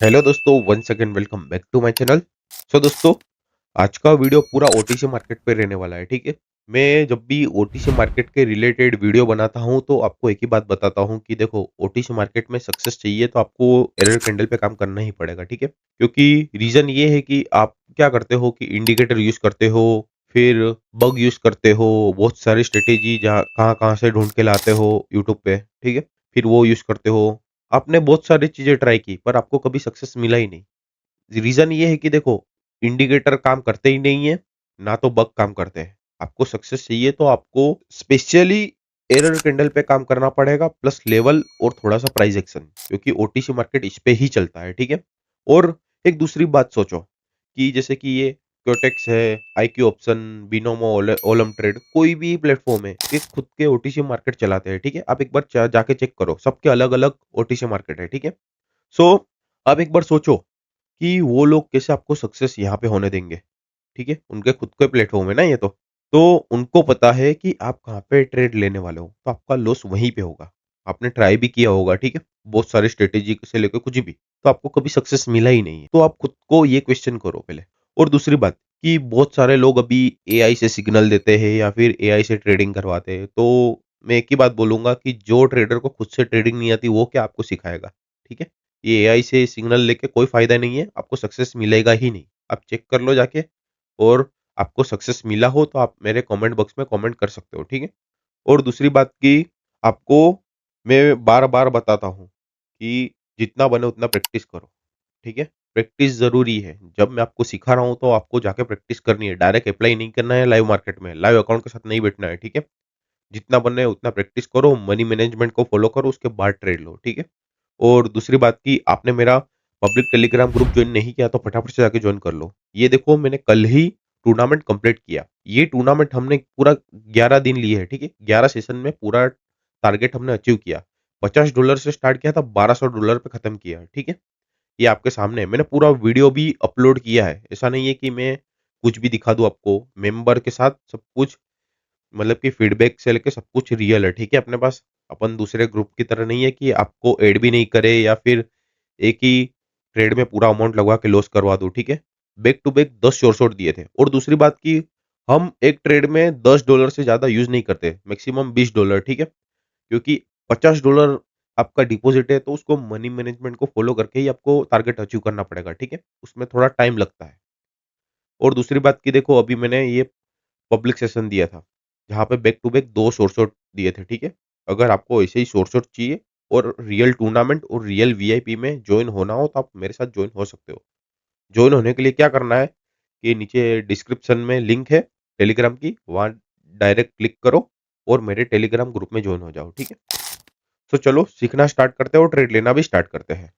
Hello दोस्तों, one second welcome back to my channel. दोस्तों, आज का वीडियो पूरा ओटीसी मार्केट पे रहने वाला है। ठीक है। मैं जब भी ओटीसी मार्केट के रिलेटेड वीडियो बनाता हूं तो आपको एक ही बात बताता हूं कि देखो, ओटीसी मार्केट में सक्सेस चाहिए तो आपको एरर कैंडल पे काम करना ही पड़ेगा। ठीक है। क्योंकि रीजन ये है कि आप क्या करते हो कि इंडिकेटर यूज करते हो, फिर बग यूज करते हो, बहुत सारी स्ट्रेटेजी जहाँ कहाँ कहाँ से ढूंढ के लाते हो यूट्यूब पे। ठीक है। फिर वो यूज करते हो। आपने बहुत सारी चीजें ट्राई की पर आपको कभी सक्सेस मिला ही नहीं। रीजन ये है कि देखो, इंडिकेटर काम करते ही नहीं है, ना तो बग काम करते हैं। आपको सक्सेस चाहिए तो आपको स्पेशली एरर कैंडल पे काम करना पड़ेगा, प्लस लेवल और थोड़ा सा प्राइस एक्शन, क्योंकि ओटीसी मार्केट इस पे ही चलता है। ठीक है। और एक दूसरी बात सोचो कि जैसे कि ये क्योटेक्स है, IQ option, Binomo, Olam trade, कोई भी प्लेटफॉर्म है, ये खुद के ओटीसी मार्केट चलाते हैं। ठीक है। आप एक बार जाके चेक करो, सबके अलग अलग ओटीसी मार्केट है। ठीक है। सो आप एक बार सोचो कि वो लोग कैसे आपको सक्सेस यहाँ पे होने देंगे। ठीक है। उनके खुद के प्लेटफॉर्म है ना ये तो उनको पता है कि आप कहाँ पे ट्रेड लेने वाले हो, तो आपका लॉस वहीं पे होगा। आपने ट्राई भी किया होगा। ठीक है। बहुत सारी स्ट्रेटेजी से लेकर कुछ भी, तो आपको कभी सक्सेस मिला ही नहीं है। तो आप खुद को ये क्वेश्चन करो पहले। और दूसरी बात कि बहुत सारे लोग अभी एआई से सिग्नल देते हैं या फिर एआई से ट्रेडिंग करवाते हैं, तो मैं एक ही बात बोलूंगा कि जो ट्रेडर को खुद से ट्रेडिंग नहीं आती वो क्या आपको सिखाएगा। ठीक है। ये एआई से सिग्नल लेके कोई फायदा नहीं है, आपको सक्सेस मिलेगा ही नहीं। आप चेक कर लो जाके। और आपको सक्सेस मिला हो तो आप मेरे कमेंट बॉक्स में कमेंट कर सकते हो। ठीक है। और दूसरी बात कि आपको मैं बार बार बताता हूँ कि जितना बने उतना प्रैक्टिस करो। ठीक है। प्रैक्टिस जरूरी है। जब मैं आपको सिखा रहा हूँ तो आपको जाके प्रैक्टिस करनी है, डायरेक्ट अप्लाई नहीं करना है लाइव मार्केट में, लाइव अकाउंट के साथ नहीं बैठना है। ठीक है। जितना बनना है उतना प्रैक्टिस करो, मनी मैनेजमेंट को फॉलो करो, उसके बाद ट्रेड लो। ठीक है। और दूसरी बात कि आपने मेरा पब्लिक टेलीग्राम ग्रुप ज्वाइन नहीं किया तो फटाफट से जाके ज्वाइन कर लो। ये देखो, मैंने कल ही टूर्नामेंट कंप्लीट किया। ये टूर्नामेंट हमने पूरा 11 दिन लिए है। ठीक है। 11 सेशन में पूरा टारगेट हमने अचीव किया। $50 से स्टार्ट किया था, $1200 पे खत्म किया। ठीक है। ये आपके सामने है। मैंने पूरा वीडियो भी अपलोड किया है। ऐसा नहीं है कि मैं कुछ भी दिखा दूं आपको। मेंबर के साथ सब कुछ, मतलब कि फीडबैक से लेके सब कुछ रियल है। ठीक है। अपने पास अपन दूसरे ग्रुप की तरह नहीं है कि आपको ऐड भी नहीं करे या फिर एक ही ट्रेड में पूरा अमाउंट लगवा के लॉस करवा दो। ठीक है। Back to back 10 short shot दिए थे। और दूसरी बात की, हम एक ट्रेड में $10 से ज्यादा यूज नहीं करते, मैक्सिमम $20। ठीक है। क्योंकि $50 आपका डिपॉजिट है तो उसको मनी मैनेजमेंट को फॉलो करके ही आपको टारगेट अचीव करना पड़ेगा। ठीक है। उसमें थोड़ा टाइम लगता है। और दूसरी बात की देखो, अभी मैंने ये पब्लिक सेशन दिया था जहाँ पे बैक टू बैक 2 शॉर्ट दिए थे। ठीक है। अगर आपको ऐसे ही शॉर्ट चाहिए और रियल टूर्नामेंट और रियल वीआईपी में ज्वाइन होना हो तो आप मेरे साथ ज्वाइन हो सकते हो। ज्वाइन होने के लिए क्या करना है कि नीचे डिस्क्रिप्शन में लिंक है टेलीग्राम की, वहाँ डायरेक्ट क्लिक करो और मेरे टेलीग्राम ग्रुप में ज्वाइन हो जाओ। ठीक है। सो चलो सीखना स्टार्ट करते हैं और ट्रेड लेना भी स्टार्ट करते हैं।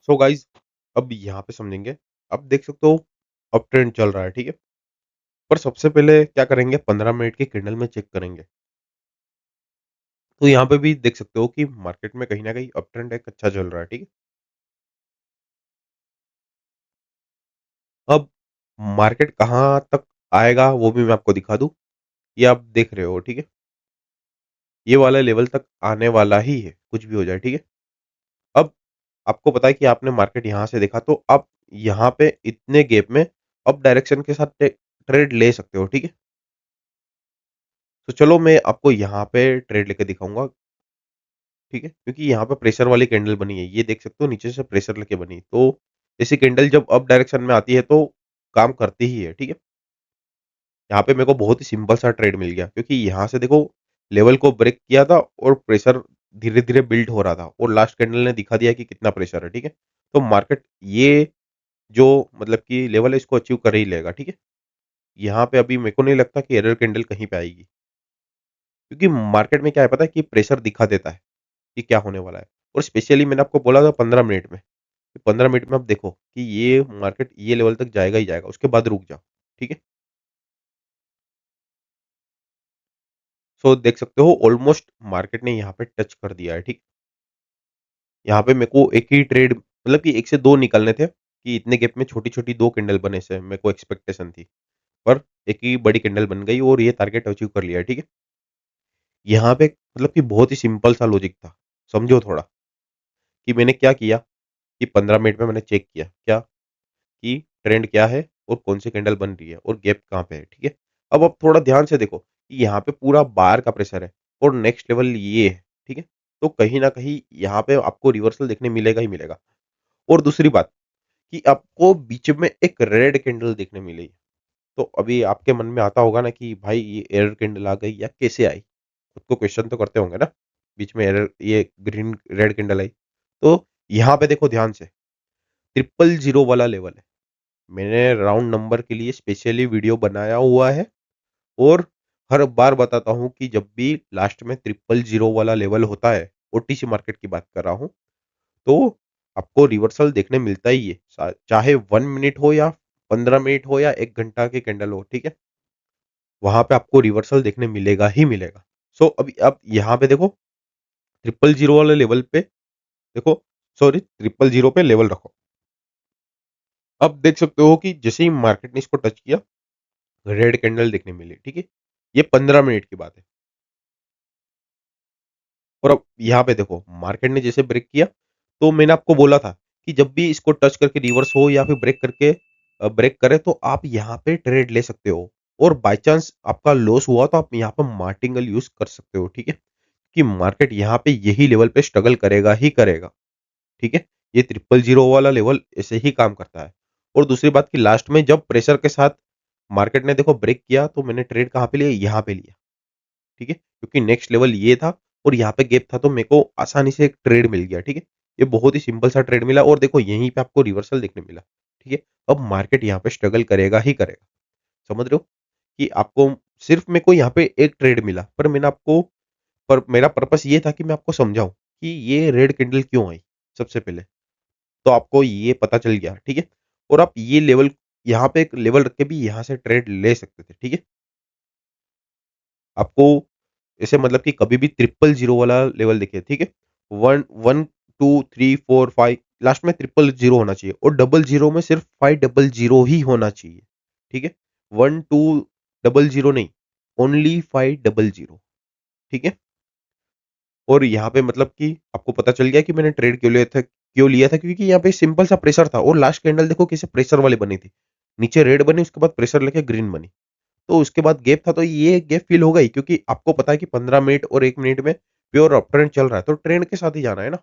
सो गाइज, अब यहाँ पे समझेंगे। अब देख सकते हो अब ट्रेंड चल रहा है। ठीक है। पर सबसे पहले क्या करेंगे, 15 मिनट की कैंडल में चेक करेंगे। तो यहाँ पे भी देख सकते हो कि मार्केट में कहीं न कहीं अप ट्रेंड एक अच्छा चल रहा है। ठीक है। अब मार्केट कहाँ तक आएगा वो भी मैं आपको दिखा दूँ। ये आप देख रहे हो। ठीक है। ये वाला लेवल तक आने वाला ही है, कुछ भी हो जाए। ठीक है। अब आपको पता है कि आपने मार्केट यहाँ से देखा तो आप यहाँ पे इतने गैप में अप डायरेक्शन के साथ ट्रेड ले सकते हो। ठीक है। तो चलो मैं आपको यहाँ पे ट्रेड लेके दिखाऊँगा। ठीक है। क्योंकि यहाँ पे प्रेशर वाली कैंडल बनी है, ये देख सकते हो नीचे से प्रेशर लेके बनी। तो ऐसी कैंडल जब अप डायरेक्शन में आती है तो काम करती ही है। ठीक है। यहाँ पे मेरे को बहुत ही सिंपल सा ट्रेड मिल गया, क्योंकि यहाँ से देखो लेवल को ब्रेक किया था और प्रेशर धीरे धीरे बिल्ड हो रहा था और लास्ट कैंडल ने दिखा दिया कि कितना प्रेशर है। ठीक है। तो मार्केट ये जो मतलब कि लेवल है इसको अचीव कर ही लेगा। ठीक है। यहाँ पे अभी मेरे को नहीं लगता कि एरर कैंडल कहीं पे आएगी, क्योंकि मार्केट में क्या है पता है कि प्रेशर दिखा देता है कि क्या होने वाला है। और स्पेशली मैंने आपको बोला था 15 मिनट में, 15 मिनट में आप देखो कि ये मार्केट ये लेवल तक जाएगा ही जाएगा, उसके बाद रुक जाओ। ठीक है। सो देख सकते हो ऑलमोस्ट मार्केट ने यहाँ पे टच कर दिया है। ठीक। यहाँ पे मेरे को एक ही ट्रेड, मतलब कि एक से दो निकलने थे कि इतने गैप में छोटी छोटी दो कैंडल बने से मेरे को एक्सपेक्टेशन थी। पर एक ही बड़ी कैंडल बन गई और ये टारगेट अचीव कर लिया है। ठीक है। यहाँ पे मतलब कि बहुत ही सिंपल सा लॉजिक था। समझो थोड़ा कि मैंने क्या किया। कि 15 मिनट में मैंने चेक किया क्या कि ट्रेंड क्या है और कौन सी कैंडल बन रही है और गैप कहाँ पे है, ठीक है। अब आप थोड़ा ध्यान से देखो कि यहाँ पे पूरा बार का प्रेशर है और नेक्स्ट लेवल ये है, ठीक है। तो कहीं ना कहीं यहाँ पे आपको रिवर्सल देखने मिलेगा ही मिलेगा। और दूसरी बात कि आपको बीच में एक रेड कैंडल देखने मिली। तो अभी आपके मन में आता होगा ना कि भाई ये एरर कैंडल आ गई या कैसे आई? खुद को क्वेश्चन तो करते होंगे ना? बीच में एरर ये ग्रीन रेड कैंडल आई। तो यहाँ पे देखो ध्यान से, 000 वाला लेवल है। मैंने राउंड नंबर के लिए स्पेशली वीडियो बनाया हुआ है और हर बार बताता हूँ कि जब भी लास्ट में 000 वाला लेवल होता है, ओटीसी मार्केट की बात कर रहा हूँ, तो आपको रिवर्सल देखने मिलता ही है। चाहे 1 मिनट हो या 15 मिनट हो या 1 घंटा की कैंडल हो, ठीक है? वहाँ पे आपको रिवर्सल देखने मिलेगा ही मिलेगा। सो अभी आप यहाँ पे देखो, 000 वाले लेवल पे देखो, सॉरी, 000 पे लेवल रखो। अब देख सकते हो कि जैसे ही मार्केट ने इसको टच किया, रेड कैंडल देखने मिली, ठीक है? ये 15 मिनट की बात है। और अब यहाँ पे देखो, मार्केट ने जैसे ब्रेक किया, तो मैंने आपको बोला था कि जब भी इसको टच करके रिवर्स हो या फिर ब्रेक करके ब्रेक करे, तो आप यहाँ पे ट्रेड ले सकते हो। और बाय चांस आपका लॉस हुआ तो आप यहाँ पे मार्टिंगल यूज़ कर सकते हो, ठीक है? कि मार्केट यहाँ पे यही लेवल पे स्ट्रगल करेगा ही करेगा, ठीक है? ये 000 वाला लेवल ऐसे ही काम करता है। और दूसरी बात कि लास्ट में जब प्रेशर के साथ मार्केट ने देखो ब्रेक किया, तो मैंने ट्रेड कहाँ पे लिया? यहाँ पे लिया। ठीक है? क्योंकि नेक्स्ट लेवल ये था और यहाँ पे गैप था, तो मेरे को आसानी से एक ट्रेड मिल गया, ठीक है? ये बहुत ही सिंपल सा ट्रेड मिला और देखो यहीं पे आपको रिवर्सल देखने मिला, ठीक है? अब मार्केट यहाँ पे स्ट्रगल करेगा ही करेगा, समझ रहे हो? कि आपको सिर्फ मेरे को यहाँ पे एक ट्रेड मिला, पर मैंने आपको पर मेरा पर्पस ये था कि मैं आपको समझाऊँ कि ये रेड कैंडल क्यों आई, सबसे पहले। तो आपको ये पता चल गया, ठीक है? और आप ये लेवल यहाँ पे एक लेवल रख के भी यहाँ से ट्रेड ले सकते थे, ठीक है? आपको ऐसे मतलब कि कभी भी 000 वाला लेवल देखिए, ठीक है? 1 1 2 3 4 5 लास्ट में 000 होना चाहिए और 00 में सिर्फ 500 ही होना चाहिए, ठीक है? 1 2 00 नहीं, ओनली 500, ठीक है? और यहाँ पे मतलब कि आपको पता चल गया कि मैंने ट्रेड क्यों लिया था, क्योंकि यहाँ पे सिंपल सा प्रेशर था और लास्ट कैंडल देखो कैसे प्रेशर वाली बनी थी। नीचे रेड बनी, उसके बाद प्रेशर लेके ग्रीन बनी। तो उसके बाद गैप था, तो ये गैप फ़िल होगा ही, क्योंकि आपको पता है कि 15 मिनट और 1 मिनट में प्योर अप ट्रेंड चल रहा है, तो ट्रेंड के साथ ही जाना है ना,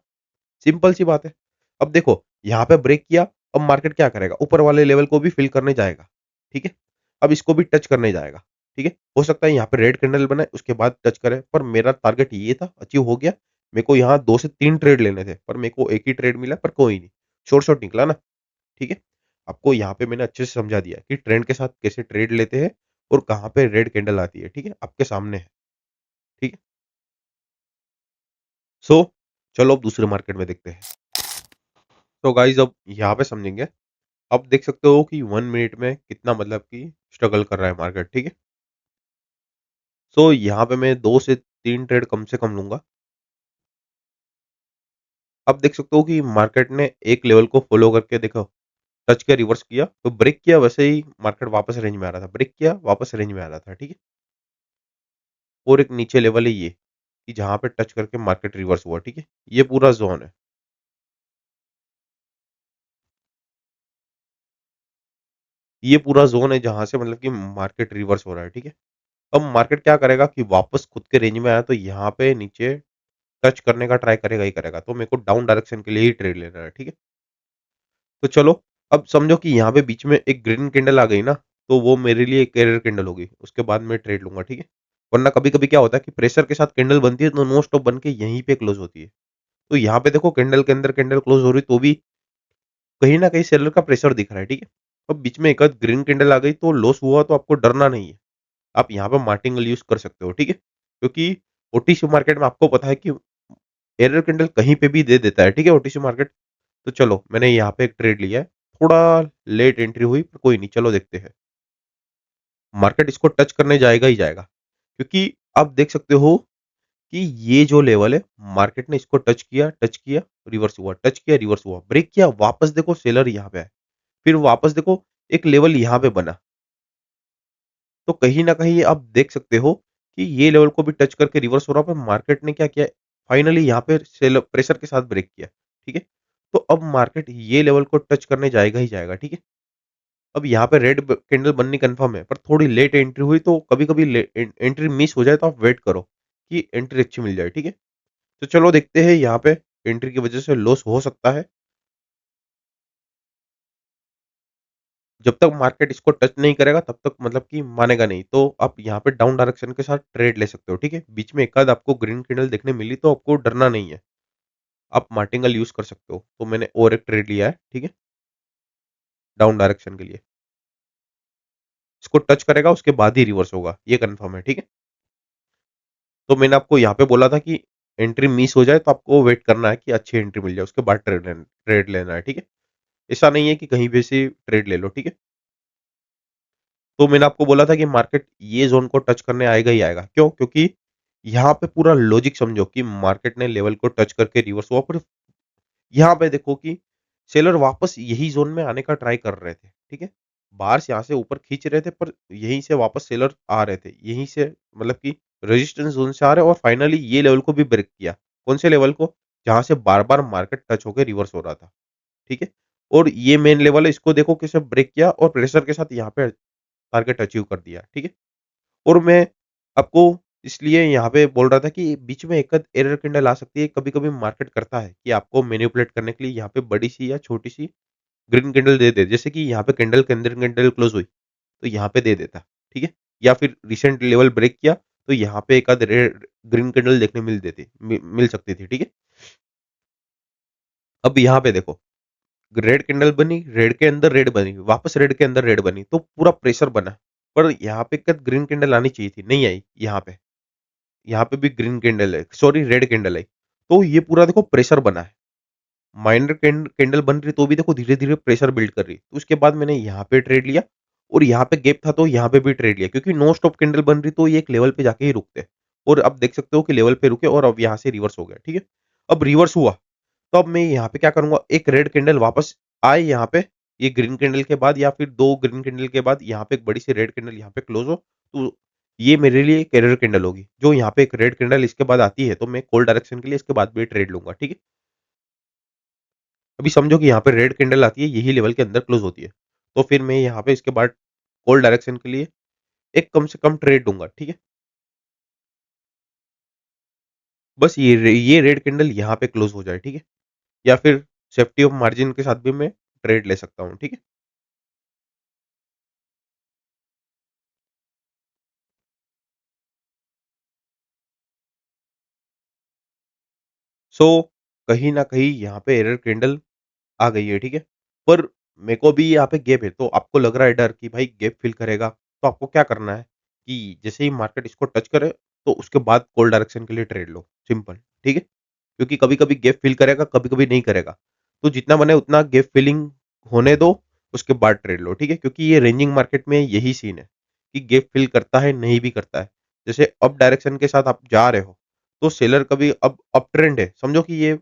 सिंपल सी बात है। अब देखो, यहाँ पे ब्रेक किया, अब मार्केट क्या करेगा? ऊपर वाले लेवल को भी फ़िल करने जाएगा, ठीक है? अब इसको भी टच करने जाएगा, ठीक है? हो सकता है यहाँ पे रेड कैंडल बनाए, उसके बाद टच करे, पर मेरा टारगेट ये था, अचीव हो गया। मेरे को यहाँ 2 से 3 ट्रेड लेने थे, पर मेरे को 1 ही ट्रेड मिला, पर कोई नहीं, शॉर्ट निकला ना, ठीक है? आपको यहाँ पे मैंने अच्छे से समझा दिया कि ट्रेंड के साथ कैसे ट्रेड लेते हैं और कहाँ पे रेड कैंडल आती है, ठीक है? आपके सामने है, ठीक है? सो चलो अब दूसरे मार्केट में देखते हैं। तो गाइज़ अब यहाँ पे समझेंगे। अब देख सकते हो कि 1 मिनट में कितना मतलब कि स्ट्रगल कर रहा है मार्केट, ठीक है? सो यहाँ पे मैं 2 से 3 ट्रेड कम से कम लूँगा। अब देख सकते हो कि मार्केट ने एक लेवल को फ़ॉलो करके देखो, टच किया, रिवर्स किया, तो ब्रेक किया, वैसे ही मार्केट वापस रेंज में आ रहा था। ब्रेक किया, वापस रेंज में आ रहा था, ठीक है? और एक नीचे लेवल है ये, कि जहाँ पे टच करके मार्केट रिवर्स हुआ, ठीक है? ये पूरा ज़ोन है। ये पूरा ज़ोन है जहाँ से मतलब कि मार्केट रिवर्स हो रहा है, ठीक है? अब मार्केट क्या करेगा कि वापस खुद के रेंज में आया, तो यहाँ पे नीचे टच करने का ट्राई करेगा ही करेगा। तो मेरे को डाउन डायरेक्शन के लिए ही ट्रेड लेना है, ठीक है? तो चलो, अब समझो कि यहाँ पे बीच में एक ग्रीन कैंडल आ गई ना, तो वो मेरे लिए एक एरर कैंडल होगी। उसके बाद मैं ट्रेड लूँगा, ठीक है? वरना कभी-कभी क्या होता है कि प्रेशर के साथ कैंडल बनती है, तो नो स्टॉप बन के यहीं पे क्लोज़ होती है। तो यहाँ पे देखो, कैंडल के अंदर कैंडल क्लोज़ हो रही, तो भी कहीं न कहीं सेलर का प्रेशर दिख रहा है, ठीक है? अब बीच में एक आध ग्रीन कैंडल आ गई, तो लॉस हुआ तो आपको डरना नहीं है। आप यहाँ पे मार्टिंगल यूज़ कर सकते हो, ठीक है? क्योंकि ओटीसी मार्केट में आपको पता है कि एरर कैंडल कहीं पे भी दे देता है, ठीक है, ओटीसी मार्केट। तो चलो, मैंने यहाँ पे एक ट्रेड लिया है। थोड़ा लेट एंट्री हुई, पर कोई नहीं, चलो देखते हैं। मार्केट इसको टच करने जाएगा ही जाएगा, क्योंकि आप देख सकते हो कि ये जो लेवल है, मार्केट ने इसको टच किया, रिवर्स हुआ, टच किया, रिवर्स हुआ, ब्रेक किया, वापस देखो सेलर यहाँ पे आए, फिर वापस देखो एक लेवल यहाँ पे बना। तो कहीं न कहीं आप देख सकते हो कि ये लेवल को भी टच करके रिवर्स हो रहा है, पर मार्केट ने क्या किया, फाइनली यहाँ पे सेल प्रेशर के साथ ब्रेक किया, ठीक है? तो अब मार्केट ये लेवल को टच करने जाएगा ही जाएगा, ठीक है? अब यहाँ पे रेड ब कैंडल बननी कन्फर्म है, पर थोड़ी लेट एंट्री हुई तो कभी-कभी एंट्री मिस हो जाए तो आप वेट करो कि एंट्री अच्छी मिल जाए, ठीक है? तो चलो देखते हैं यहाँ पे एंट्री की वजह से लॉस हो सकता है। जब तक मार्केट इसको टच नहीं करेगा तब तक मतलब कि मानेगा नहीं। तो आप यहाँ पे डाउन डायरेक्शन के साथ ट्रेड ले सकते हो, ठीक है? बीच में एक आध आपको ग्रीन कैंडल देखने मिली तो आपको डरना नहीं है। आप मार्टिंगल यूज़ कर सकते हो। तो मैंने और एक ट्रेड लिया है, ठीक है? डाउन डायरेक्शन के लिए। इसको टच करेगा उसके बाद ही रिवर्स होगा, ये कन्फर्म है, ठीक है? तो मैंने आपको यहाँ पे बोला था कि एंट्री मिस हो जाए तो आपको वेट करना है कि अच्छी एंट्री मिल जाए, उसके बाद ट्रेड लेना है, ठीक है? ऐसा नहीं है कि कहीं भी से ट्रेड ले लो, ठीक है? तो मैंने आपको बोला था कि मार्केट ये ज़ोन को टच करने आएगा ही आएगा। क्यों? क्योंकि यहाँ पे पूरा लॉजिक समझो कि मार्केट ने लेवल को टच करके रिवर्स हुआ, पर यहाँ पे देखो कि सेलर वापस यही ज़ोन में आने का ट्राई कर रहे थे, ठीक है? बार्स यहाँ से ऊपर खींच रहे थे पर यहीं से वापस सेलर आ रहे थे। यहीं से मतलब कि रेजिस्टेंस ज़ोन से आ रहे और फाइनली ये लेवल को भी ब्रेक किया। कौन से लेवल को? जहाँ से बार-बार मार्केट टच होके रिवर्स हो रहा था, ठीक है? और ये मेन लेवल है, इसको देखो कैसे ब्रेक किया और प्रेशर के साथ यहाँ पे टारगेट अचीव कर दिया, ठीक है? और मैं आपको इसलिए यहाँ पे बोल रहा था कि बीच में एक आध एरर कैंडल आ सकती है, कभी-कभी मार्केट करता है कि आपको मैनिपुलेट करने के लिए यहाँ पे बड़ी-सी या छोटी-सी ग्रीन कैंडल दे दे। जैसे कि यहाँ पे कैंडल के अंदर कैंडल क्लोज़ हुई, तो यहाँ पे दे देता, ठीक है? या फिर रिसेंट लेवल ब्रेक किया, तो यहाँ पे एक आध रेड ग्रीन कैंडल देखने मिल सकती थी, ठीक है? अब यहाँ पे देखो, रेड कैंडल बनी, रेड के अंदर रेड बनी, वापस रेड के अंदर रेड बनी, तो पूरा प्रेशर बना। पर यहाँ पे एक आध ग्रीन कैंडल आनी चाहिए थी, नहीं आई यहाँ पे। यहाँ पे भी ग्रीन कैंडल है, सॉरी रेड कैंडल है। तो ये पूरा देखो प्रेशर बना है। माइनर कैंडल बन रही तो भी देखो धीरे-धीरे प्रेशर बिल्ड कर रही है। तो उसके बाद मैंने यहाँ पे ट्रेड लिया और यहाँ पे गैप था तो यहाँ पे भी ट्रेड लिया क्योंकि नो स्टॉप कैंडल बन रही तो ये एक लेवल पे जाके ही रुकते। और अब देख सकते हो कि लेवल पे रुके और अब यहाँ से रिवर्स हो गया, ठीक है? अब रिवर्स हुआ, तो अब मैं यहाँ पे क्या करूँगा, एक रेड कैंडल वापस आए यहाँ पे, ये ग्रीन कैंडल के बाद या फिर 2 ग्रीन कैंडल के बाद यहाँ पे एक बड़ी सी रेड कैंडल यहाँ पे क्लोज़ हो, तो ये मेरे लिए एक एरर कैंडल होगी। जो यहाँ पे एक रेड कैंडल इसके बाद आती है, तो मैं कॉल डायरेक्शन के लिए इसके बाद भी ट्रेड लूँगा, ठीक है? अभी समझो कि यहाँ पे रेड कैंडल आती है, यही लेवल के अंदर क्लोज़ होती है। तो फिर मैं यहाँ पे इसके बाद कॉल डायरेक्शन के लिए एक कम से कम ट्रेड लूँगा, ठीक है? बस ये रेड कैंडल यहाँ पे क्लोज़ हो जाए, ठीक है? या फिर सेफ्टी ऑफ मार्जिन के साथ भी मैं ट्रेड ले सकता हूँ, ठीक है? सो कहीं न कहीं यहाँ पे एरर कैंडल आ गई है, ठीक है? पर मेरे को भी यहाँ पे गैप है, तो आपको लग रहा है डर कि भाई गैप फ़िल करेगा, तो आपको क्या करना है कि जैसे ही मार्केट इसको टच करे, तो उसके बाद कॉल डायरेक्शन के लिए ट्रेड लो, सिंपल, ठीक है? क्योंकि कभी-कभी गैप फ़िल करेगा, कभी-कभी नहीं करेगा। तो जितना बने उतना गैप फ़िलिंग होने दो, उसके बाद ट्रेड लो, ठीक है? क्योंकि ये रेंजिंग मार्केट में यही सीन है कि गैप फ़िल करता है, नहीं भी करता है। जैसे अप डायरेक्शन के साथ आप जा रहे हो, तो सेलर कभी अब अप ट्रेंड है, समझो कि ये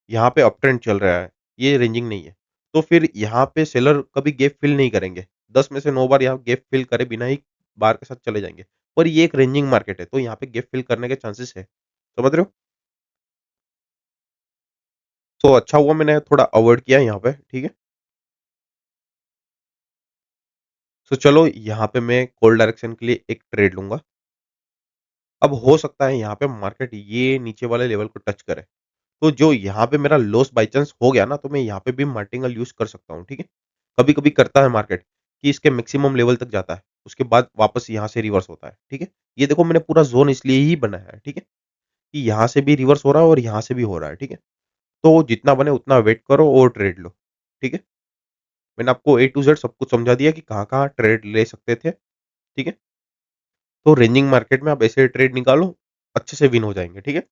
यहाँ पे अप ट्रेंड चल रहा है, ये रेंजिंग नहीं है। तो फिर यहाँ पे सेलर कभी गैप फ़िल नहीं करेंगे। 10 में से 9 बार यहाँ गैप फ़िल करे बिना ही बार के साथ चले जाएँगे। पर ये एक रेंजिंग मार्केट है, तो यहाँ पे गैप फ़िल करने के चांसेस है। समझ रहे हो? तो अच्छा हुआ मैंने थोड़ा अवॉइड किया यहाँ पे, ठीक है? तो चलो यहाँ पे मैं कॉल डायरेक्शन के लिए एक ट्रेड लूँगा। अब हो सकता है यहाँ पे मार्केट ये नीचे वाले लेवल को टच करे। तो जो यहाँ पे मेरा लॉस बाय चांस हो गया ना, तो मैं यहाँ पे भी मार्टिंगल यूज़ कर सकता हूँ, ठीक है? कभी-कभी करता है मार्केट कि इसके मैक्सिमम लेवल तक जाता है, उसके बाद वापस यहाँ से रिवर्स होता है, ठीक है? ये देखो मैंने पूरा ज़ोन इसलिए ही बनाया है, ठीक है? कि यहाँ से भी रिवर्स हो रहा है और यहाँ से भी हो रहा है, ठीक है? तो जितना बने उतना वेट करो और ट्रेड लो, ठीक है? मैंने आपको ए टू ज़ेड सब कुछ समझा दिया कि कहाँ-कहाँ ट्रेड ले सकते थे, ठीक है? तो रेंजिंग मार्केट में आप ऐसे ट्रेड निकालो, अच्छे से विन हो जाएँगे, ठीक है?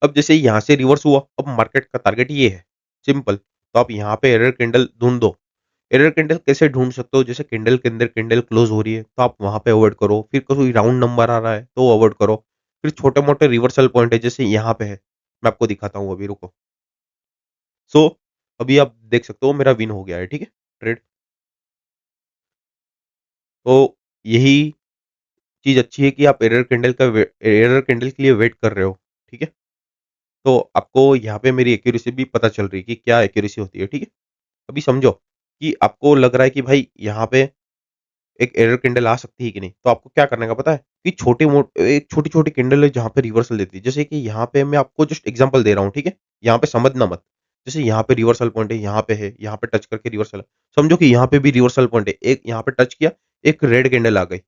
अब जैसे यहाँ से रिवर्स हुआ, अब मार्केट का टारगेट ये है, सिंपल। तो आप यहाँ पे एरर कैंडल ढूँढ दो। एरर कैंडल कैसे ढूँढ सकते हो? जैसे कैंडल के अंदर कैंडल क्लोज़ हो रही है, तो आप वहाँ पे अवॉइड करो। फिर कोई राउंड नंबर आ रहा है, तो अवॉइड करो। फिर छोटे-मोटे रिवर्सल पॉइंट है, जैसे यहाँ पे है। मैं आपको दिखाता हूँ अभी, रुको। सो अभी आप देख सकते हो मेरा विन हो गया है, ठीक है? ट्रेड। तो यही चीज़ अच्छी है कि आप एरर कैंडल के लिए वेट कर रहे हो, ठीक है? तो आपको यहाँ पे मेरी एक्यूरेसी भी पता चल रही है कि क्या एक्यूरेसी होती है, ठीक है? अभी समझो कि आपको लग रहा है कि भाई यहाँ पे एक एरर किंडल आ सकती है कि नहीं, तो आपको क्या करने का पता है? कि एक छोटी-छोटी किंडल है जहाँ पे रिवर्सल देती है। जैसे कि यहाँ पे मैं आपको जस्ट एग्ज़ाम्पल दे रहा हूँ, ठीक है? यहाँ पे समझना मत। जैसे यहाँ पे रिवर्सल पॉइंट है, यहाँ पे टच करके रिवर्सल है। समझो कि यहाँ पे भी रिवर्सल पॉइंट है, एक यहाँ पे टच किया, एक रेड कैंडल आ गई।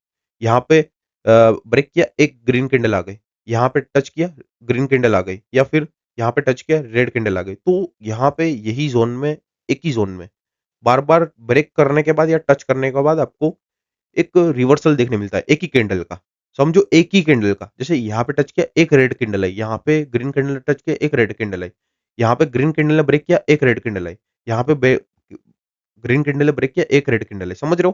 यहाँ पे ब्रेक किया, एक ग्रीन कैंडल आ गई। यहाँ पे टच किया, ग्रीन कैंडल आ गई या फिर यहाँ पे टच किया, रेड कैंडल आ गई। तो यहाँ पे यही ज़ोन में एक ही ज़ोन में बार-बार ब्रेक करने के बाद या टच करने के बाद आपको एक रिवर्सल देखने मिलता है, एक ही कैंडल का। समझो एक ही कैंडल का, जैसे यहाँ पे टच किया एक रेड कैंडल आई, यहाँ पे ग्रीन कैंडल ने टच किया एक रेड कैंडल आई, यहाँ पे ग्रीन कैंडल ने ब्रेक किया एक रेड कैंडल आई, यहाँ पे ग्रीन कैंडल ने ब्रेक किया एक रेड कैंडल आई। समझ रहे हो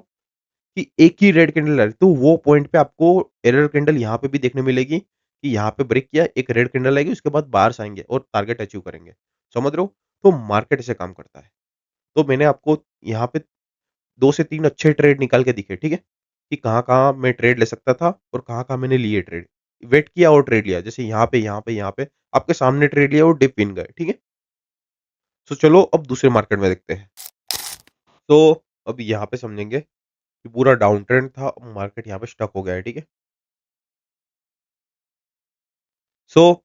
कि एक ही रेड कैंडल आई, तो वो पॉइंट पे आपको एरर कैंडल यहाँ पे भी देखने मिलेगी कि यहाँ पे ब्रेक किया एक रेड कैंडल आएगी, उसके बाद बाहर से आएंगे और टारगेट अचीव करेंगे। समझ रहे हो? तो मार्केट ऐसे काम करता है। तो मैंने आपको यहाँ पे 2 से 3 अच्छे ट्रेड निकाल के दिखे, ठीक है? कि कहाँ-कहाँ मैं ट्रेड ले सकता था और कहाँ-कहाँ मैंने लिए ट्रेड। वेट किया और ट्रेड लिया। जैसे यहाँ पे, यहाँ पे, यहाँ पे आपके सामने ट्रेड लिया और डिप इन गए, ठीक है? तो चलो अब दूसरे मार्केट में देखते हैं। तो अब यहाँ पे समझेंगे कि पूरा डाउन ट्रेंड था, अब मार्केट यहाँ पे स्टक हो गया है, ठीक है? सो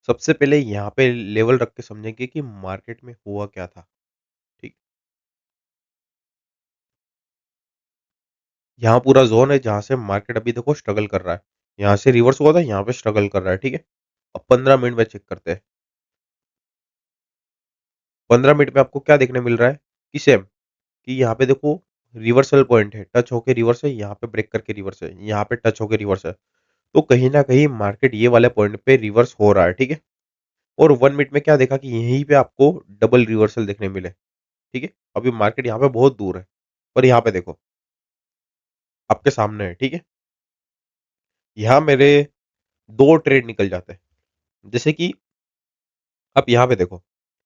सबसे पहले यहाँ पे लेवल रख के समझेंगे कि मार्केट में हुआ क्या था, ठीक? यहाँ पूरा ज़ोन है जहाँ से मार्केट अभी देखो स्ट्रगल कर रहा है। यहाँ से रिवर्स हुआ था, यहाँ पे स्ट्रगल कर रहा है, ठीक है? अब 15 मिनट में चेक करते हैं। 15 मिनट में आपको क्या देखने मिल रहा है कि सेम कि यहाँ पे देखो रिवर्सल पॉइंट है, टच होके रिवर्स है, यहाँ पे ब्रेक करके रिवर्स है, यहाँ पे टच होके रिवर्स है। तो कहीं न कहीं मार्केट ये वाले पॉइंट पे रिवर्स हो रहा है, ठीक है? और 1 मिनट में क्या देखा कि यहीं पे आपको डबल रिवर्सल देखने मिले, ठीक है? अभी मार्केट यहाँ पे बहुत दूर है, पर यहाँ पे देखो, आपके सामने है, ठीक है? यहाँ मेरे 2 ट्रेड निकल जाते हैं। जैसे कि आप यहाँ पे देखो,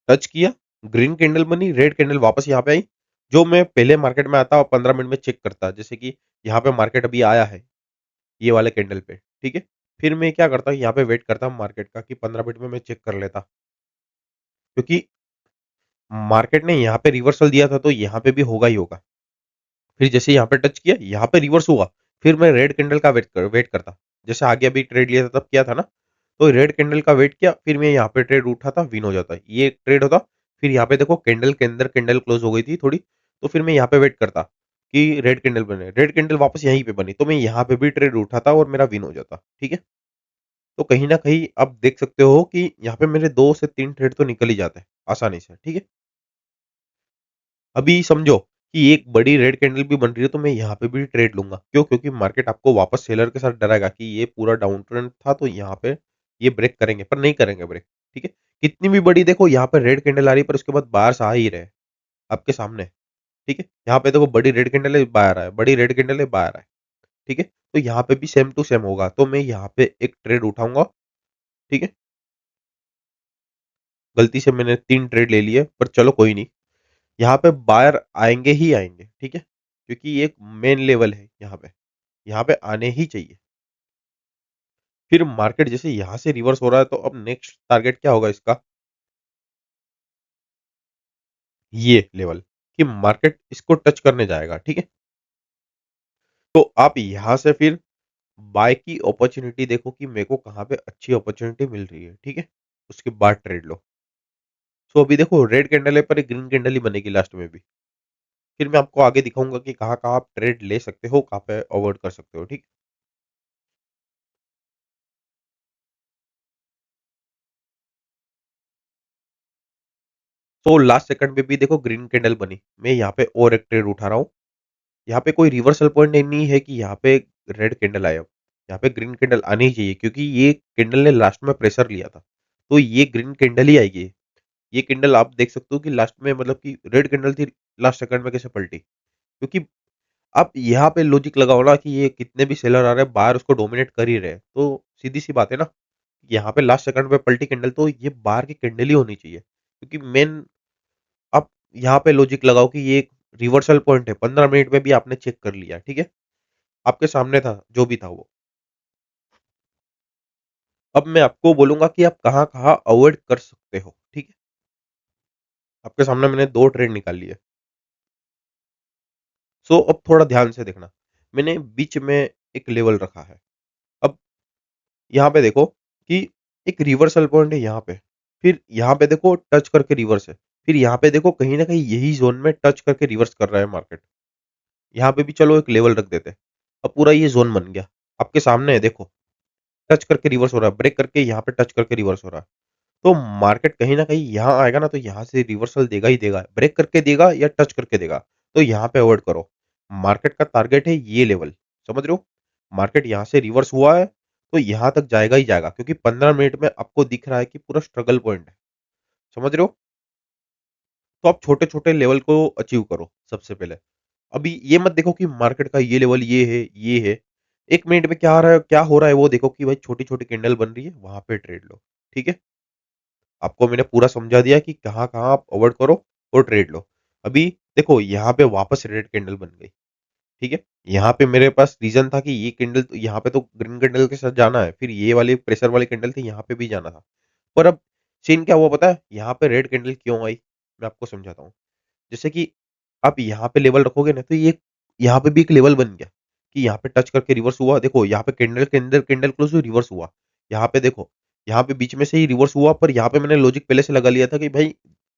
टच किया, ग्रीन कैंडल बनी, रेड कैंडल वापस यहाँ पे आई। जो मैं पहले मार्केट में आता और 15 मिनट में चेक करता, जैसे कि यहाँ पे मार्केट अभी आया है, ये वाले कैंडल पे, ठीक है? फिर मैं क्या करता, यहाँ पे वेट करता मार्केट का कि 15 मिनट में मैं चेक कर लेता। क्योंकि मार्केट ने यहाँ पे रिवर्सल दिया था, तो यहाँ पे भी होगा ही होगा। फिर जैसे यहाँ पे टच किया, यहाँ पे रिवर्स हुआ, फिर मैं रेड कैंडल का वेट करता। जैसे आगे अभी ट्रेड लिया था तब किया था ना, तो रेड कैंडल का वेट किया, फिर मैं यहाँ पे ट्रेड उठाता, विन हो जाता। ये एक ट्रेड होता, फिर यहाँ पे देखो कैंडल के अंदर कैंडल क्लोज़ हो गई थी थोड़ी, तो फिर मैं यहाँ पे वेट करता कि रेड कैंडल बने। रेड कैंडल वापस यहीं पे बनी, तो मैं यहाँ पे भी ट्रेड उठाता और मेरा विन हो जाता, ठीक है? तो कहीं न कहीं आप देख सकते हो कि यहाँ पे मेरे 2 से 3 ट्रेड तो निकल ही जाते हैं, आसानी से, ठीक है? अभी समझो कि एक बड़ी रेड कैंडल भी बन रही है, तो मैं यहाँ पे भी ट्रेड लूँगा। क्यों? क्योंकि मार्केट आपको वापस सेलर के साथ डराएगा कि ये पूरा डाउन ट्रेंड था, तो यहाँ पे ये ब्रेक करेंगे, पर नहीं करेंगे ब्रेक, ठीक है? कितनी भी बड़ी देखो यहाँ पे रेड कैंडल आ रही है, पर उसके बाद बाहर से आ ही रहे हैं, आपके सामने, ठीक है? यहाँ पे देखो बड़ी रेड कैंडल है, बाहर आया, बड़ी रेड कैंडल है, बाहर आया, ठीक है? तो यहाँ पे भी सेम टू सेम होगा, तो मैं यहाँ पे एक ट्रेड उठाऊँगा, ठीक है? गलती से मैंने 3 ट्रेड ले लिए, पर चलो कोई नहीं। यहाँ पे बायर आएँगे ही आएँगे, ठीक है? क्योंकि ये एक मेन लेवल है यहाँ पे आने ही चाहिए। फिर मार्केट जैसे यहाँ से रिवर्स हो रहा है, तो अब नेक्स्ट टारगेट क्या होगा इसका? ये लेवल कि मार्केट इसको टच करने जाएगा, ठीक है? तो आप यहाँ से फिर बाय की अपॉर्च्युनिटी देखो कि मेरे को कहाँ पे अच्छी अपॉर्च्युनिटी मिल रही है, ठीक है? उसके बाद ट्रेड लो। सो अभी देखो रेड कैंडल है, पर एक ग्रीन कैंडल ही बनेगी लास्ट में भी। फिर मैं आपको आगे दिखाऊँगा कि कहाँ-कहाँ आप ट्रेड ले सकते हो, कहाँ पे अवॉइड कर सकते हो, ठीक? तो लास्ट सेकंड पे भी देखो ग्रीन कैंडल बनी। मैं यहाँ पे और एक ट्रेड उठा रहा हूँ। यहाँ पे कोई रिवर्सल पॉइंट नहीं है कि यहाँ पे रेड कैंडल आया हो। यहाँ पे ग्रीन कैंडल आनी ही चाहिए, क्योंकि ये कैंडल ने लास्ट में प्रेशर लिया था। तो ये ग्रीन कैंडल ही आएगी। ये कैंडल आप देख सकते हो कि लास्ट में मतलब कि रेड कैंडल थी, लास्ट सेकंड में कैसे पलटी। क्योंकि आप यहाँ पे लॉजिक लगाओ ना कि ये कितने भी सेलर आ रहे हैं, बाहर उसको डोमिनेट कर ही रहे हैं। तो सीधी-सी बात है ना, यहाँ पे लास्ट सेकंड पे पलटी कैंडल, तो ये बाहर की कैंडल ही होनी चाहिए। क्योंकि मेन आप यहाँ पे लॉजिक लगाओ कि ये एक रिवर्सल पॉइंट है, 15 मिनट में भी आपने चेक कर लिया, ठीक है? आपके सामने था, जो भी था वो। अब मैं आपको बोलूँगा कि आप कहाँ-कहाँ अवॉइड कर सकते हो, ठीक है? आपके सामने मैंने 2 ट्रेड निकाल लिए। सो अब थोड़ा ध्यान से देखना। मैंने बीच में एक लेवल रखा है। अब यहाँ पे देखो कि एक रिवर्सल पॉइंट है यहाँ पे, फिर यहाँ पे देखो टच करके रिवर्स है, फिर यहाँ पे देखो कहीं न कहीं यही ज़ोन में टच करके रिवर्स कर रहा है मार्केट। यहाँ पे भी चलो एक लेवल रख देते हैं। अब पूरा ये ज़ोन बन गया। आपके सामने है देखो, टच करके रिवर्स हो रहा है, ब्रेक करके यहाँ पे टच करके रिवर्स हो रहा है। तो मार्केट कहीं न कहीं यहाँ आएगा ना, तो यहाँ से रिवर्सल देगा ही देगा, ब्रेक करके देगा या टच करके देगा। तो यहाँ पे अवॉइड करो। मार्केट का टारगेट है ये लेवल, समझ रहे हो? मार्केट यहाँ से रिवर्स हुआ है, तो यहाँ तक जाएगा ही जाएगा, क्योंकि 15 मिनट में आपको दिख रहा है कि पूरा स्ट्रगल पॉइंट है, समझ रहे हो? तो आप छोटे-छोटे लेवल को अचीव करो सबसे पहले। अभी ये मत देखो कि मार्केट का ये लेवल ये है, ये है। 1 मिनट में क्या आ रहा है, क्या हो रहा है वो देखो कि भाई छोटी-छोटी कैंडल बन रही है, वहाँ पे ट्रेड लो, ठीक है? आपको मैंने पूरा समझा दिया कि कहाँ-कहाँ आप अवॉइड करो और ट्रेड लो। अभी देखो यहाँ पे वापस रेड कैंडल बन गई, ठीक है? यहाँ पे मेरे पास रीज़न था कि ये कैंडल तो यहाँ पे तो ग्रीन कैंडल के साथ जाना है, फिर ये वाली प्रेशर वाली कैंडल थी, यहाँ पे भी जाना था। पर अब सीन क्या हुआ पता है? यहाँ पे रेड कैंडल क्यों आई? मैं आपको समझाता हूँ। जैसे कि आप यहाँ पे लेवल रखोगे ना, तो ये यहाँ पे भी एक लेवल बन गया कि यहाँ पे टच करके रिवर्स हुआ। देखो यहाँ पे कैंडल के अंदर कैंडल क्लोज़ हुई, रिवर्स हुआ। यहाँ पे देखो, यहाँ पे बीच में से ही रिवर्स हुआ, पर यहाँ पे मैंने लॉजिक पहले से लगा लिया था कि भाई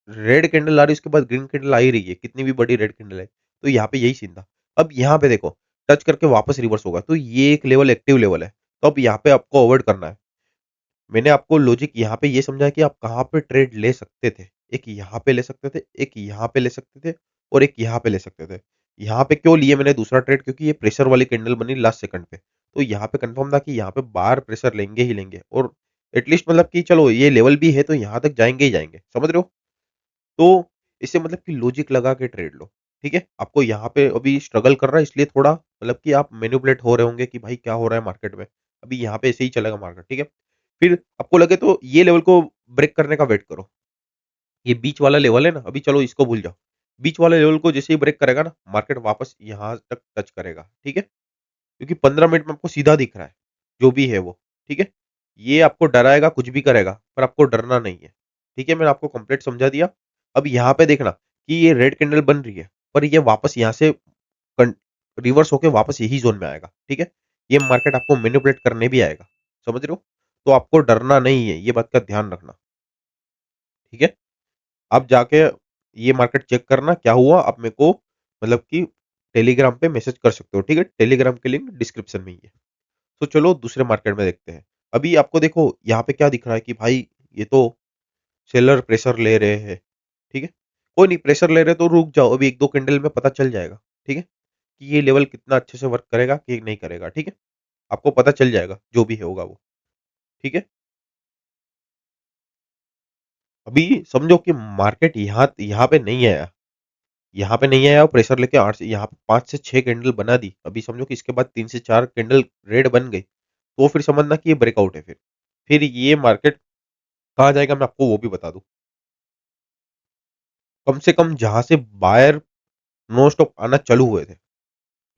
रेड कैंडल आ रही है, उसके बाद ग्रीन कैंडल आ ही रही है, कितनी भी बड़ी रेड कैंडल है। तो यहाँ पे यही सीन था। अब यहाँ पे देखो, टच करके वापस रिवर्स होगा, तो ये एक लेवल एक्टिव लेवल है। तो अब यहाँ पे आपको अवॉइड करना है। मैंने आपको लॉजिक यहाँ पे ये समझाया कि आप कहाँ पे ट्रेड ले सकते थे। एक यहाँ पे ले सकते थे, एक यहाँ पे ले सकते थे और एक यहाँ पे ले सकते थे। यहाँ पे क्यों लिए मैंने दूसरा ट्रेड, क्योंकि ये प्रेशर वाली कैंडल बनी लास्ट सेकंड पे। तो यहाँ पे कंफर्म था कि यहाँ पे बार प्रेशर लेंगे ही लेंगे, और एटलीस्ट मतलब कि चलो ये लेवल भी है तो यहाँ तक जाएँगे ही जाएँगे। समझ रहे हो? तो इससे मतलब कि लॉजिक लगा के ट्रेड लो, ठीक है? आपको यहाँ पे अभी स्ट्रगल कर रहा है, इसलिए थोड़ा मतलब कि आप मैनिपुलेट हो रहे होंगे कि भाई क्या हो रहा है मार्केट में। अभी यहाँ पे ऐसे ही चलेगा मार्केट, ठीक है? फिर आपको लगे तो ये लेवल को ब्रेक करने का वेट करो। ये बीच वाला लेवल है ना, अभी चलो इसको भूल जाओ। बीच वाले लेवल को जैसे ही ब्रेक करेगा ना, मार्केट वापस यहाँ तक टच करेगा, ठीक है? क्योंकि 15 मिनट में आपको सीधा दिख रहा है, जो भी है वो, ठीक है? ये आपको डराएगा, कुछ भी करेगा, पर आपको डरना नहीं है, ठीक है? मैंने आपको कंप्लीट समझा दिया। अब यहाँ पे देखना कि ये रेड कैंडल बन रही है, पर ये वापस यहाँ से कन रिवर्स होके वापस यही ज़ोन में आएगा, ठीक है? ये मार्केट आपको मैनिपुलेट करने भी आएगा, समझ रहे हो? तो आपको डरना नहीं है, ये बात का ध्यान रखना, ठीक है? आप जाके ये मार्केट चेक करना क्या हुआ, आप मेरे को मतलब कि टेलीग्राम पे मैसेज कर सकते हो, ठीक है? टेलीग्राम की लिंक डिस्क्रिप्शन में ही है। तो चलो दूसरे मार्केट में देखते हैं। अभी आपको देखो यहाँ पे क्या दिख रहा है कि भाई ये तो सेलर प्रेशर ले रहे हैं, ठीक है? कोई नहीं, प्रेशर ले रहे तो रुक जाओ, अभी 1-2 कैंडल में पता चल जाएगा, ठीक है? कि ये लेवल कितना अच्छे से वर्क करेगा कि नहीं करेगा, ठीक है? आपको पता चल जाएगा, जो भी होगा वो, ठीक है? अभी समझो कि मार्केट यहाँ यहाँ पे नहीं आया, यहाँ पे नहीं आया और प्रेशर लेके 8 से यहाँ पे 5 से 6 कैंडल बना दी। अभी समझो कि इसके बाद 3 से 4 कैंडल रेड बन गई, तो फिर समझना कि ये ब्रेकआउट है फिर। फिर ये मार्केट कहाँ जाएगा मैं आपको वो भी बता दूँ। कम से कम जहाँ से बायर नॉन स्टॉप आना चालू हुए थे,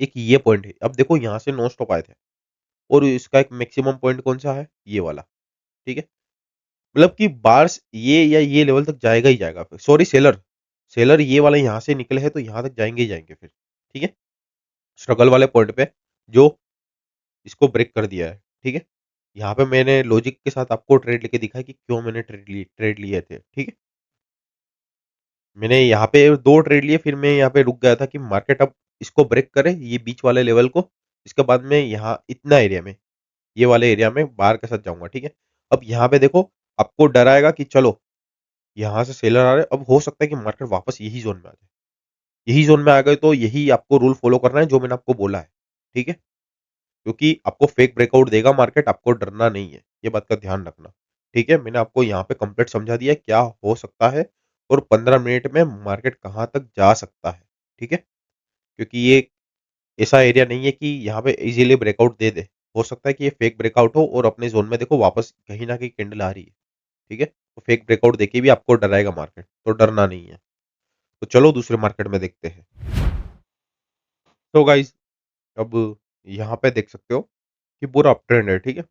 एक ये पॉइंट है। अब देखो यहाँ से नॉन स्टॉप आए थे और इसका एक मैक्सिमम पॉइंट कौन-सा है? ये वाला, ठीक है? मतलब कि बार्स ये या ये लेवल तक जाएगा ही जाएगा फिर। सॉरी सेलर, सेलर ये वाला यहाँ से निकले हैं तो यहाँ तक जाएँगे ही जाएँगे फिर, ठीक है? स्ट्रगल वाले पॉइंट पे जो इसको ब्रेक कर दिया है, ठीक है? यहाँ पे मैंने लॉजिक के साथ आपको ट्रेड लेके दिखाया कि क्यों मैंने ट्रेड लिए थे, ठीक है? मैंने यहाँ पे 2 ट्रेड लिए, फिर मैं यहाँ पे रुक गया था कि मार्केट अब इसको ब्रेक करे, ये बीच वाले लेवल को, इसके बाद मैं यहाँ इतना एरिया में, ये वाले एरिया में बार के साथ जाऊँगा, ठीक है? अब यहाँ पे देखो, आपको डर आएगा कि चलो, यहाँ से सेलर आ रहे हैं, अब हो सकता है कि मार्केट वापस यही ज़ोन में आ जाए। यही ज़ोन में आ गए तो यही आपको रूल फ़ॉलो करना है जो मैंने आपको बोला है, ठीक है? क्योंकि आपको फेक ब्रेकआउट देगा मार्केट, आपको डरना नहीं है, ये बात का ध्यान रखना, ठीक है? मैंने आपको यहाँ पे कंप्लीट समझा दिया है क्या हो सकता है और 15 मिनट में मार्केट कहाँ तक जा सकता है, ठीक है? क्योंकि ये ऐसा एरिया नहीं है कि यहाँ पे इज़िली ब्रेकआउट दे दे। हो सकता है कि ये फेक ब्रेकआउट हो और अपने ज़ोन में देखो वापस कहीं न कहीं कैंडल आ रही है, ठीक है? तो फेक ब्रेकआउट देके भी आपको डराएगा मार्केट, तो डरना नहीं है। तो चलो दूसरे मार्केट में देखते हैं। तो गाइज़ अब यहाँ पे देख सकते हो कि पूरा अप ट्रेंड है, ठीक है?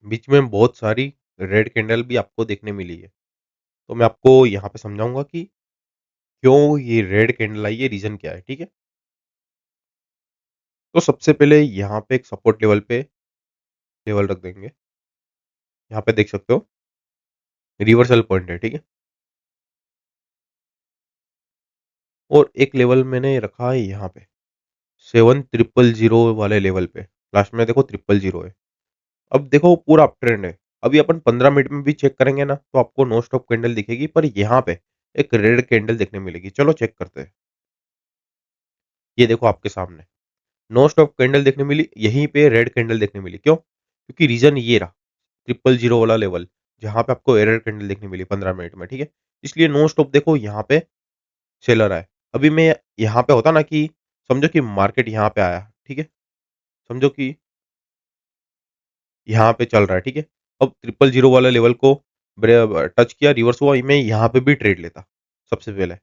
बीच में बहुत सारी रेड कैंडल भी आपको देखने मिली है। तो मैं आपको यहाँ पे समझाऊँगा कि क्यों ये रेड कैंडल आई है, रीज़न क्या है, ठीक है? तो सबसे पहले यहाँ पे एक सपोर्ट लेवल पे लेवल रख देंगे। यहाँ पे देख सकते हो रिवर्सल पॉइंट है, ठीक है? और एक लेवल मैंने रखा है यहाँ पे 7000 वाले लेवल पे। लास्ट में देखो 000 है। अब देखो पूरा अप ट्रेंड है। अभी अपन 15 मिनट में भी चेक करेंगे ना तो आपको नो स्टॉप कैंडल दिखेगी, पर यहाँ पे एक रेड कैंडल देखने मिलेगी। चलो चेक करते हैं। ये देखो आपके सामने नो स्टॉप कैंडल देखने मिली, यहीं पे रेड कैंडल देखने मिली। क्यों? क्योंकि रीज़न ये रहा 000 वाला लेवल, जहाँ पे आपको रेड कैंडल देखने मिली 15 मिनट में, ठीक है? इसलिए नो स्टॉप देखो यहाँ पे सेलर आए। अभी मैं यहाँ पे होता ना कि समझो कि मार्केट यहाँ पे आया, ठीक है? समझो कि यहाँ पे चल रहा है, ठीक है? अब 000 वाला लेवल को टच किया, रिवर्स हुआ, मैं यहाँ पे भी ट्रेड लेता सबसे पहले।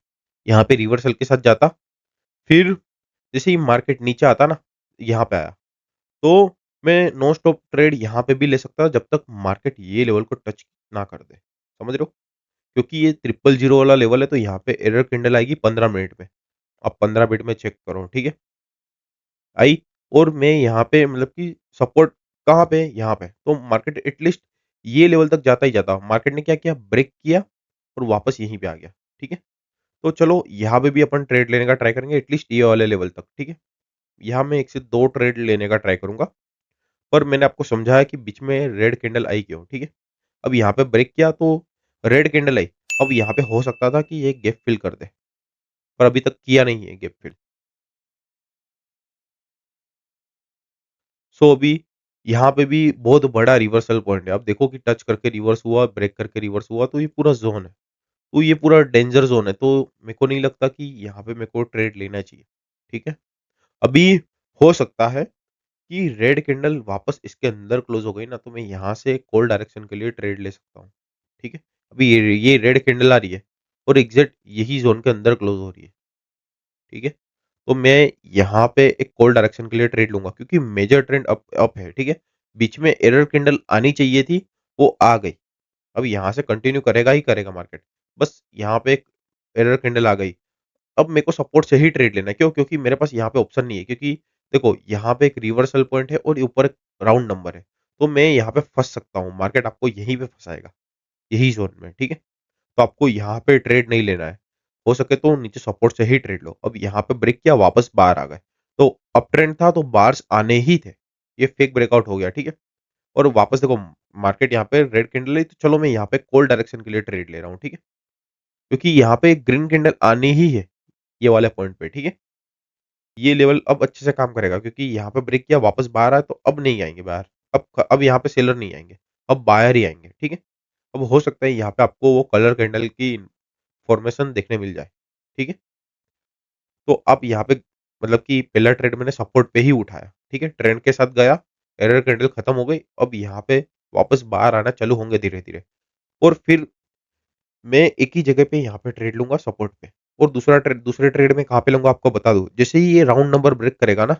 यहाँ पे रिवर्सल के साथ जाता, फिर जैसे ही मार्केट नीचे आता ना, यहाँ पे आया, तो मैं नो स्टॉप ट्रेड यहाँ पे भी ले सकता जब तक मार्केट ये लेवल को टच ना कर दे। समझ रहे हो? क्योंकि ये 000 वाला लेवल है, तो यहाँ पे एरर कैंडल आएगी 15 मिनट में। आप 15 मिनट में चेक करो, ठीक है? आई, और मैं यहाँ पे मतलब कि सपोर्ट कहाँ पे? यहाँ पे। तो मार्केट एटलीस्ट ये लेवल तक जाता ही जाता। मार्केट ने क्या किया? ब्रेक किया और वापस यहीं पे आ गया, ठीक है? तो चलो यहाँ पे भी अपन ट्रेड लेने का ट्राई करेंगे एटलीस्ट ये वाले लेवल तक, ठीक है? यहाँ मैं 1 से 2 ट्रेड लेने का ट्राई करूँगा, पर मैंने आपको समझाया कि बीच में रेड कैंडल आई क्यों, ठीक है? अब यहाँ पे ब्रेक किया तो रेड कैंडल आई। अब यहाँ पे हो सकता था कि ये गैप फिल कर दे, पर अभी तक किया नहीं है गैप फिल। सो अभी यहाँ पे भी बहुत बड़ा रिवर्सल पॉइंट है। आप देखो कि टच करके रिवर्स हुआ, ब्रेक करके रिवर्स हुआ, तो ये पूरा ज़ोन है। तो ये पूरा डेंजर ज़ोन है, तो मेरे को नहीं लगता कि यहाँ पे मेरे को ट्रेड लेना चाहिए, ठीक है? अभी हो सकता है कि रेड कैंडल वापस इसके अंदर क्लोज़ हो गई ना, तो मैं यहाँ से कॉल डायरेक्शन के लिए ट्रेड ले सकता हूँ, ठीक है? अभी ये रेड कैंडल आ रही है और एग्ज़ैक्ट यही ज़ोन के अंदर क्लोज़ हो रही है, ठीक है? तो मैं यहाँ पे एक कॉल डायरेक्शन के लिए ट्रेड लूँगा, क्योंकि मेजर ट्रेंड अप अप है, ठीक है? बीच में एरर कैंडल आनी चाहिए थी, वो आ गई। अब यहाँ से कंटिन्यू करेगा ही करेगा मार्केट। बस यहाँ पे एक एरर कैंडल आ गई। अब मेरे को सपोर्ट से ही ट्रेड लेना है। क्यों? क्योंकि मेरे पास यहाँ पे ऑप्शन नहीं है, क्योंकि देखो यहाँ पे एक रिवर्सल पॉइंट है और ऊपर एक राउंड नंबर है। तो मैं यहाँ पे फँस सकता हूँ, मार्केट आपको यहीं पे फँसाएगा, यही ज़ोन में, ठीक है? तो आपको यहाँ पे ट्रेड नहीं लेना है। हो सके तो नीचे सपोर्ट से ही ट्रेड लो। अब यहाँ पे ब्रेक किया, वापस बाहर आ गए। तो अप ट्रेंड था तो बार्स आने ही थे। ये फेक ब्रेकआउट हो गया, ठीक है? और वापस देखो मार्केट यहाँ पे रेड कैंडल है, तो चलो मैं यहाँ पे कॉल डायरेक्शन के लिए ट्रेड ले रहा हूँ, ठीक है? क्योंकि यहाँ पे एक ग्रीन कैंडल आनी ही है, ये वाले पॉइंट पे, ठीक है? ये लेवल अब अच्छे से काम करेगा, क्योंकि यहाँ पे ब्रेक किया, वापस बाहर आया, तो अब नहीं आएँगे बाहर। अब यहाँ पे सेलर नहीं आएँगे, अब बायर ही आएँगे, ठीक है? अब हो सकता है यहाँ पे आपको वो कलर कैंडल की फॉर्मेशन देखने मिल जाए, ठीक है? तो अब यहाँ पे मतलब कि पहला ट्रेड मैंने सपोर्ट पे ही उठाया, ठीक है? ट्रेंड के साथ गया, एरर कैंडल खत्म हो गई, अब यहाँ पे वापस बाहर आना चालू होंगे धीरे-धीरे, और फिर मैं एक ही जगह पे यहाँ पे ट्रेड लूँगा सपोर्ट पे, और दूसरे ट्रेड में कहाँ पे लूँगा आपको बता दूँ। जैसे ही ये राउंड नंबर ब्रेक करेगा ना,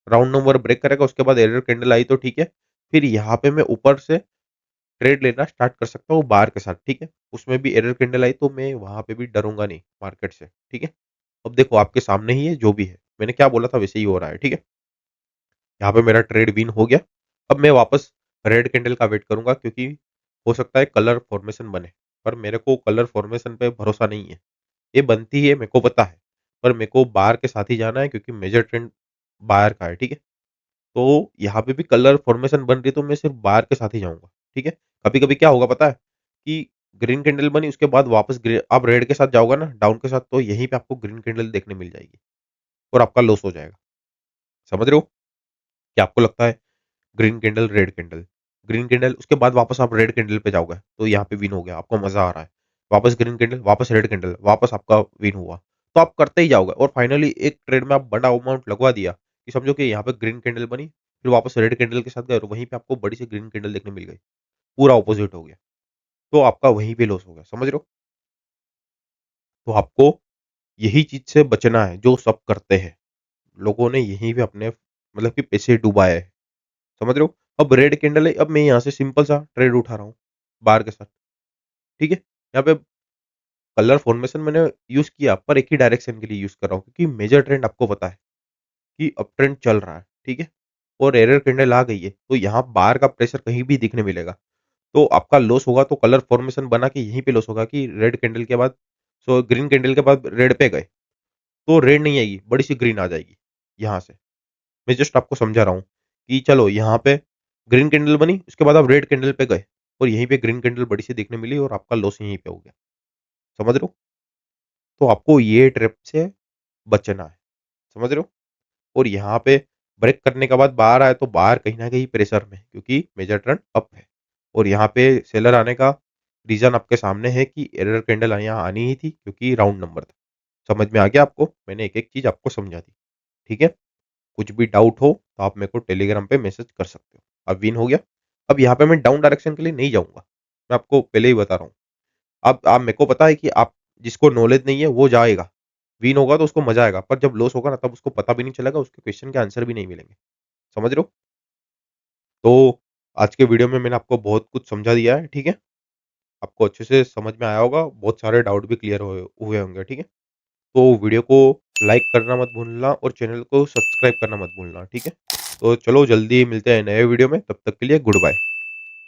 राउंड नंबर ब्रेक करेगा, उसके बाद एरर कैंडल आई तो ठीक है, फिर यहाँ पे मैं ऊपर से ट्रेड लेना स्टार्ट कर सकता हूँ बार के साथ, ठीक है? उसमें भी एरर कैंडल आई तो मैं वहाँ पे भी डरूँगा नहीं मार्केट से, ठीक है? अब देखो आपके सामने ही है जो भी है, मैंने क्या बोला था वैसे ही हो रहा है, ठीक है? यहाँ पे मेरा ट्रेड विन हो गया। अब मैं वापस रेड कैंडल का वेट करूँगा, क्योंकि हो सकता है कलर फॉर्मेशन बने, पर मेरे को कलर फॉर्मेशन पे भरोसा नहीं है। ये बनती है मेरे को पता है, पर मेरे को बार के साथ ही जाना है, क्योंकि मेजर ट्रेंड बायर का है, ठीक है? तो यहाँ पे भी कलर फॉर्मेशन बन रही है, तो मैं सिर्फ बार के साथ ही जाऊँगा, ठीक है? कभी-कभी क्या होगा पता है? कि ग्रीन कैंडल बनी, उसके बाद वापस आप रेड के साथ जाओगे ना, डाउन के साथ, तो यहीं पे आपको ग्रीन कैंडल देखने मिल जाएगी और आपका लॉस हो जाएगा। समझ रहे हो? कि आपको लगता है green candle, red candle, green candle, उसके बाद वापस आप रेड कैंडल पे जाओगे, तो यहाँ पे विन हो गया, आपको मज़ा आ रहा है। वापस ग्रीन कैंडल, वापस रेड कैंडल, वापस आपका विन हुआ। तो आप करते ही जाओगे और फाइनली एक ट्रेड में आप बड़ा अमाउंट लगवा दिया, कि समझो कि यहाँ पे ग्रीन कैंडल बनी, फिर वापस रेड कैंडल के साथ गए और वहीं पे आपको बड़ी सी ग्रीन कैंडल देखने मिल गई। पूरा अपोज़िट हो गया, तो आपका वहीं पे लॉस हो गया, समझ रहे हो? तो आपको यही चीज़ से बचना है, जो सब करते हैं। लोगों ने यहीं पे अपने मतलब कि पैसे डुबाए हैं, समझ रहे हो? अब रेड कैंडल है, अब मैं यहाँ से सिंपल सा ट्रेड उठा रहा हूँ बार के साथ, ठीक है। यहाँ पे कलर फॉर्मेशन मैंने यूज़ किया पर एक ही डायरेक्शन के लिए यूज़ कर रहा हूँ, क्योंकि मेजर ट्रेंड आपको पता है कि अप ट्रेंड चल रहा है, ठीक है। और एरर कैंडल आ गई है, तो यहाँ बार का प्रेशर कहीं भी दिखने मिलेगा, तो आपका लॉस होगा, तो कलर फॉर्मेशन बना के यहीं पे लॉस होगा कि रेड कैंडल के बाद, सो ग्रीन कैंडल के बाद रेड पे गए, तो रेड नहीं आएगी, बड़ी सी ग्रीन आ जाएगी यहाँ से। मैं जस्ट आपको समझा रहा हूँ कि चलो यहाँ पे ग्रीन कैंडल बनी, उसके बाद आप रेड कैंडल पे गए और यहीं पे ग्रीन कैंडल बड़ी सी देखने मिली और आपका लॉस यहीं पे हो गया। समझ रहे हो? तो आपको ये ट्रैप से बचना है। समझ रहे हो? और यहाँ पे ब्रेक करने के बाद बाहर आए, तो बाहर कहीं न कहीं प्रेशर में, क्योंकि मेजर ट्रेंड अप है और यहाँ पे सेलर आने का रीज़न आपके सामने है कि एरर कैंडल यहाँ आनी ही थी, क्योंकि राउंड नंबर था। समझ में आ गया आपको? मैंने एक-एक चीज़ आपको समझा दी। ठीक है? कुछ भी डाउट हो तो आप मेरे को टेलीग्राम पे मैसेज कर सकते हो। अब विन हो गया। अब यहाँ पे मैं डाउन डायरेक्शन के लिए नहीं जाऊँगा। मैं आपको पहले ही बता रहा हूँ। अब आप, मेरे को पता है कि आप, जिसको नॉलेज नहीं है वो जाएगा। विन होगा तो उसको मज़ा आएगा, पर जब लॉस होगा ना तब उसको पता भी नहीं चलेगा, उसके क्वेश्चन के आंसर भी नहीं मिलेंगे। समझ रहे हो? तो आज के वीडियो में मैंने आपको बहुत कुछ समझा दिया है, ठीक है? आपको अच्छे से समझ में आया होगा, बहुत सारे डाउट भी क्लियर हुए हुए होंगे, ठीक है? तो वीडियो को लाइक करना मत भूलना और चैनल को सब्सक्राइब करना मत भूलना, ठीक है? तो चलो जल्दी मिलते हैं नए वीडियो में, तब तक के लिए गुड बाय।